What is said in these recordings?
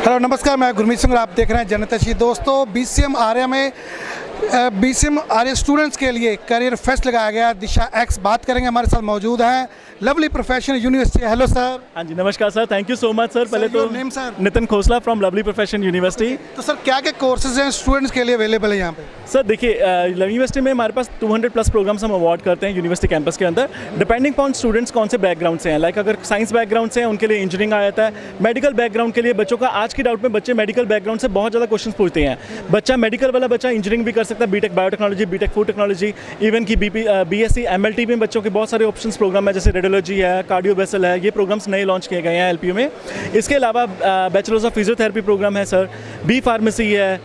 Hello नमस्कार, मैं गुरमीत सिंह और आप देख रहे हैं जनहितैषी। दोस्तों, बीसीएम आर्या में बीसीएम आर्या स्टूडेंट्स के लिए करियर फेस्ट लगाया गया। दिशा एक्स बात करेंगे, हमारे साथ मौजूद हैं lovely profession university. Hello sir. हाँ जी, नमस्कार sir, thank you so much sir. पहले तो name sir? Nitin Khosla from lovely profession university. तो सर क्या क्या कोर्सेज हैं स्टूडेंट्स के लिए अवेलेबल है यहाँ पे? सर देखिए, यूनिवर्सिटी में हमारे पास 200 प्लस प्रोग्राम्स हम अवार्ड करते हैं यूनिवर्सिटी कैंपस के अंदर, डिपेंडिंग ऑन स्टूडेंट्स कौन से बैकग्राउंड से हैं। लाइक अगर साइंस बैकग्राउंड से हैं उनके लिए इंजीनियरिंग आ जाता है। मेडिकल बैकग्राउंड के लिए बच्चों का आज की डाउट में बच्चे मेडिकल बैकग्राउंड से बहुत ज़्यादा क्वेश्चन पूछते हैं। बच्चा मेडिकल वाला बच्चा इंजीनियरिंग भी कर सकता है, B Tech biotechnology, B Tech food technology, even की बीएससी एमएलटी में बच्चों के बहुत सारे ऑप्शंस प्रोग्राम है, जैसे रेडियोलॉजी है, कार्डियोवेसल है। ये प्रोग्राम्स नए लॉन्च किए गए हैं एलपीयू में। इसके अलावा बैचलर्स ऑफ फिजियोथेरेपी प्रोग्राम है सर, बी फार्मेसी है,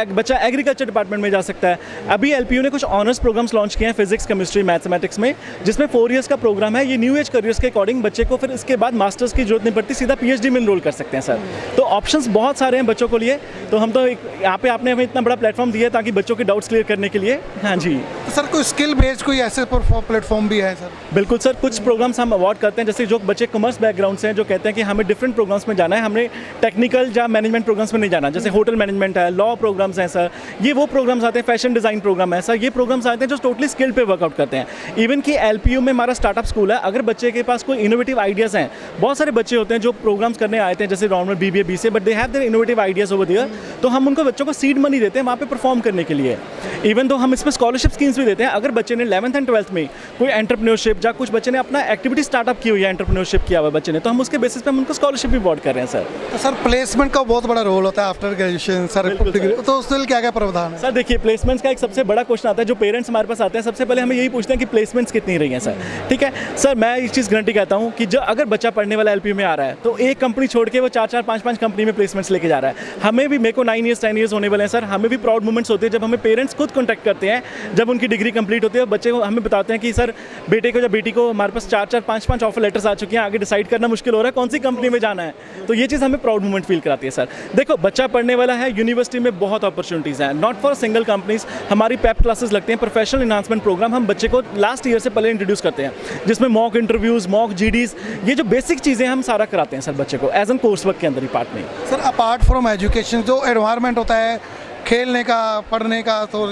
बच्चा एग्रीकल्चर डिपार्टमेंट में जा सकता है। अभी एलपीयू ने कुछ ऑनर्स प्रोग्राम्स लॉन्च किए हैं फिजिक्स, केमिस्ट्री, मैथमेटिक्स में, जिसमें 4 इयर्स का प्रोग्राम है। ये न्यू एज करियर्स के अकॉर्डिंग बच्चे को फिर इसके बाद मास्टर्स की जरूरत नहीं पड़ती, सीधा पीएचडी में एनरोल कर सकते हैं सर। तो ऑप्शंस बहुत सारे हैं बच्चों को लिए। तो हम तो यहाँ पे आपने हमें इतना बड़ा प्लेटफॉर्म दिया है ताकि बच्चों के डाउट्स क्लियर करने के लिए। हाँ जी। तो सर कोई स्किल बेस्ड कोई ऐसे प्लेटफॉर्म भी है सर? बिल्कुल सर, कुछ प्रोग्राम्स हम अवार्ड करते हैं। जैसे जो बच्चे कॉमर्स बैकग्राउंड से हैं, जो कहते हैं कि हमें डिफरेंट प्रोग्राम्स में जाना है, हमने टेक्निकल या मैनेजमेंट प्रोग्राम्स में नहीं जाना, जैसे होटल मैनेजमेंट है, लॉ प्रोग्राम्स हैं सर, ये वो प्रोग्राम्स आते हैं। फैशन डिज़ाइन प्रोग्राम है सर, ये प्रोग्राम्स आते हैं जो टोटली स्किल पे वर्कआउट करते हैं। इवन कि एलपीयू में हमारा स्टार्टअप स्कूल है। अगर बच्चे के पास कोई इनोवेटिव आइडियाज़ हैं, बहुत सारे बच्चे होते हैं जो प्रोग्राम्स करने आए थे, जैसे normal BBA BCA, but they have their innovative ideas over there, तो हम उनको बच्चों को सीड मनी देते हैं वहाँ पे परफॉर्म करने के लिए। इवन तो हम इसमें स्कॉलरशिप स्कीम्स भी देते हैं। अगर बच्चे ने 11th एंड 12th में कोई एंटरप्रेन्योरशिप या कुछ बच्चे ने अपना एक्टिविटी स्टार्टअप की हुई है, एंटरप्रेन्योरशिप किया हुआ है बच्चे ने, तो हम उसके बेसिस पे हम उनको स्कॉलरशिप भी अवार्ड कर रहे हैं सर। तो सर प्लेसमेंट का बहुत बड़ा रोल होता है आफ्टर ग्रेजुएशन सर, तो उसके लिए क्या क्या प्रावधान है? सर देखिए, प्लेसमेंट्स का एक सबसे बड़ा क्वेश्चन आता है। जो पेरेंट्स हमारे पास आते हैं, सबसे पहले हमें यही पूछते हैं कि प्लेसमेंट्स कितनी रही हैं सर। ठीक है सर, मैं एक चीज़ गारंटी कहता हूँ कि जो अगर बच्चा पढ़ने वाला एलपीयू में आ रहा है, तो एक कंपनी छोड़ के वो 4-4, 5-5 कंपनी में प्लेसमेंट्स लेके जा रहा है। हमें भी, मेरे को 9 ईयर्स 10 ईयर्स होने वाले हैं सर, हमें भी प्राउड मोमेंट्स होते हैं जब हमें पेरेंट्स खुद कॉन्टैक्ट करते हैं, जब उनकी डिग्री कंप्लीट होती है। बच्चे को हमें बताते हैं कि सर बेटे को या बेटी को हमारे पास 4-4, 5-5 ऑफर लेटर्स आ चुके हैं, आगे डिसाइड करना मुश्किल हो रहा है कौन सी कंपनी में जाना है। तो ये चीज़ हमें प्राउड मोमेंट फील कराती है सर। देखो, बच्चा पढ़ने वाला है, यूनिवर्सिटी में बहुत अपॉर्चुनिटीज़ हैं, नॉट फॉर सिंगल कंपनीज। हमारी पेप क्लासेस लगते हैं, प्रोफेशनल इन्हांसमेंट प्रोग्राम हम बच्चे को लास्ट ईयर से पहले इंट्रोड्यूस करते हैं, जिसमें मॉक इंटरव्यूज़, मॉक जीडीज़, ये जो बेसिक चीज़ें हम सारा कराते हैं सर बच्चे को एज एन कोर्स वर्क के अंदर ही पार्ट में। सर अपार्ट फ्रॉम एजुकेशन जो एनवायरनमेंट होता है खेलने का, पढ़ने का, तो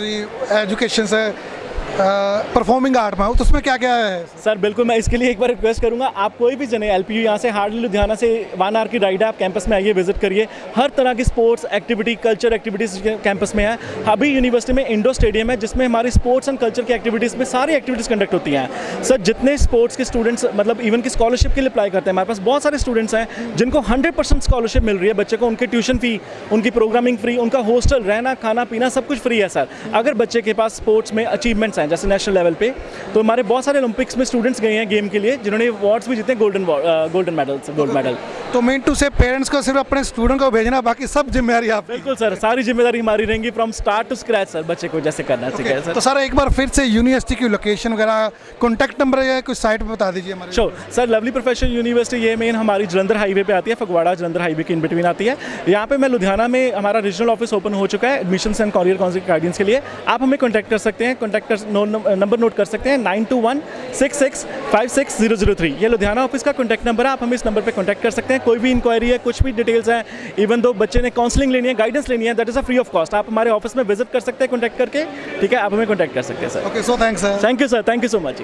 एजुकेशन से परफॉर्मिंग आर्ट में हो, तो उसमें क्या क्या है सर? बिल्कुल, मैं इसके लिए एक बार रिक्वेस्ट करूंगा, आप कोई भी जने एलपीयू यहाँ से हार्डली लुधियाना से 1 आवर की राइड है, आप कैंपस में आइए, विजिट करिए। हर तरह की sports activity, culture activities campus में है। अभी यूनिवर्सिटी में इंडोर स्टेडियम है, जिसमें हमारी स्पोर्ट्स एंड कल्चर की एक्टिविटीज़ में सारी एक्टिविटीज़ कंडक्ट होती हैं सर। जितने स्पोर्ट्स के स्टूडेंट्स, मतलब इवन की स्कॉलरशिप के लिए अप्लाई करते हैं, हमारे पास बहुत सारे स्टूडेंट्स हैं जिनको 100% स्कॉलरशिप मिल रही है। बच्चे को उनके ट्यूशन फ़ी, उनकी प्रोग्रामिंग फ्री, उनका हॉस्टल, रहना, खाना पीना सब कुछ फ्री है सर। अगर बच्चे के पास स्पोर्ट्स में अचीवमेंट्स हैं, जैसे नेशनल लेवल पे, तो हमारे बहुत सारे ओलंपिक्स में स्टूडेंट्स गए हैं गेम के लिए, जिन्होंने अवार्ड्स भी जीते, गोल्ड मेडल। तो मीन टू से पेरेंट्स को सिर्फ अपने स्टूडेंट को भेजना, बाकी सब जिम्मेदारी आप? बिल्कुल सर, सारी जिम्मेदारी हमारी रहेंगी from start to scratch sir, बच्चे को जैसे करना चाहिए सर। तो सर एक बार फिर से यूनिवर्सिटी की लोकेशन वगैरह, कॉन्टैक्ट नंबर या कुछ साइट पे बता दीजिए हमारे। Sure sir, lovely profession university ये मेन हमारी जलंधर हाईवे पे आती है, फगवाड़ा जलंधर हाईवे के इन बिटवीन आती है। यहाँ पे मैं लुधियाना में, हमारा रीजनल ऑफिस ओपन हो चुका है admissions and career counselling guidance के लिए। आप हमें कॉन्टैक्ट कर सकते हैं, नंबर नोट कर सकते हैं, 9216656003। ये लुधियाना ऑफिस का कॉन्टैक्ट नंबर है। आप हमें इस नंबर पे कॉन्टैक्ट कर सकते हैं। कोई भी इंक्वायरी है, कुछ भी डिटेल्स हैं, इवन दो बच्चे ने काउंसलिंग लेनी है, गाइडेंस लेनी है, that is a free of cost. आप हमारे ऑफिस में विजिट कर सकते हैं कॉन्टैक्ट करके। ठीक है, आप हमें कॉन्टैक्ट कर सकते हैं sir. Okay, so thanks sir. Thank you sir, thank you so much.